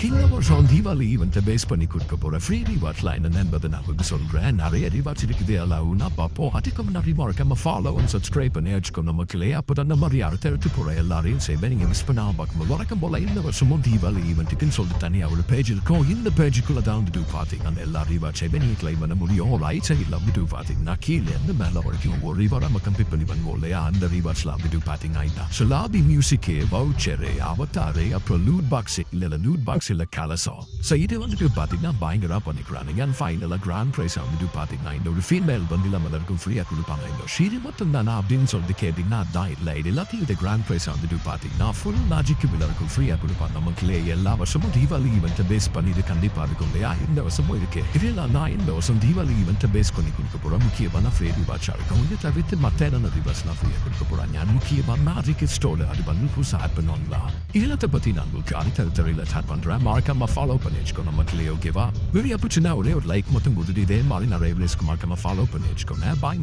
இந்த வருஷம் தீபாவளி ஈவெண்ட்டை பேஸ் பண்ணி கொடுக்க போற ஃப்ரீ ரிவார்ட் லைன் என்பதை நான் உங்களுக்கு சொல்றேன். நிறைய ரிவார்ட்ஸ் இருக்குது, எல்லாம் பார்ப்போம். அதுக்கு முன்னாடி மறக்காம ஃபாலோ அண்ட் சப்ஸ்கிரைப் பண்ணி வச்சுக்கணும் மக்களே. அப்போ அந்த மாதிரி அடுத்த எடுத்து போற எல்லாரையும் செய்வேன். நீங்க மிஸ் பண்ணாம பார்க்கும்போது வழக்கம் போல இந்த வருஷமும் தீபாவளி ஈவெண்ட்டுக்குன்னு சொல்லிட்டு தனியாக ஒரு பேஜ் இருக்கும். இந்த பேஜுக்குள்ள தான் வந்துட்டு பார்த்தீங்கன்னா எல்லா ரிவார்ட் செய்வேன் நீங்க கிளைம் பண்ண முடியும். ரைட் சைடில் வந்துட்டு பார்த்தீங்கன்னா கீழே இருந்து மேலே வரைக்கும் ஒரு ரிவார்ட் நம்ம கம்ப்ளீட் பண்ணி பண்ணுவோம் இல்லையா? அந்த ரிவார்ட்ஸ்லாம் வந்துட்டு பார்த்தீங்கன்னா லாபி மியூசிக்கு, வவுச்சரு, அவதாரு, அப்புறம் லூட் பாக்ஸ் இல்ல லூட் பாக்ஸ் இல்ல கலசம். ஸோ இது வந்துட்டு பார்த்தீங்கன்னா பயங்கரா பண்ணிக்கிறாங்க. அண்ட் ஃபைனலாக கிராண்ட் ப்ரைஸ் வந்துட்டு பார்த்தீங்கன்னா இந்த ஒரு ஃபீமேல் வந்து நம்ம எல்லாருக்கும் ஃப்ரீயாக கொடுப்பாங்க. இந்த ஷீரி மட்டும் தானா அப்படின்னு சொல்லிட்டு கேட்டீங்கன்னா அதான் இல்லை. இது எல்லாத்தையும் இந்த கிராண்ட் ப்ரைஸ் வந்துட்டு பார்த்தீங்கன்னா ஃபுல் மேஜிக்கு எல்லாருக்கும் ஃப்ரீயாக கொடுப்பாங்க. நமக்குள்ளே எல்லா வருஷமும் தீபாவளி ஈவெண்ட்டை பேஸ் பண்ணிட்டு கண்டிப்பாக இருக்கும் இல்லையா? இந்த வருஷமும் இருக்கு. இதெல்லாம் நான் இந்த வருஷம் தீபாவளி ஈவெண்ட்டை பேஸ் பண்ணி கொடுக்க போகிறேன். முக்கியமான ஃப்ரீ ரிவார்ட்ஸாக இருக்கும். இதை தவிர்த்து மற்ற என்ன ரிவார்ட்ஸ்லாம் ஃப்ரீயாக கொடுக்க போகிறேன். நான் முக்கியமாக மேஜிக் ஸ்டோர் அது வந்து புதுசாக ஆட் பண்ணுவாங்களா இதெல்லாத்தை பற்றி நான் உங்களுக்கு அடுத்த ஸ்டார்ட் பண்ணுறேன். மறக்காம ஃபாலோ பண்ணி வச்சுக்கோங்க மக்களே. ஓகேவா? வீடியோ பிடிச்சுன்னா ஒரே ஒரு லைக் மட்டும் கொடுத்துட்டு இதே மாதிரி நிறைய வீடியோஸ்க்கு மறக்காம ஃபாலோ பண்ணி வச்சுக்கோங்க. பாய்.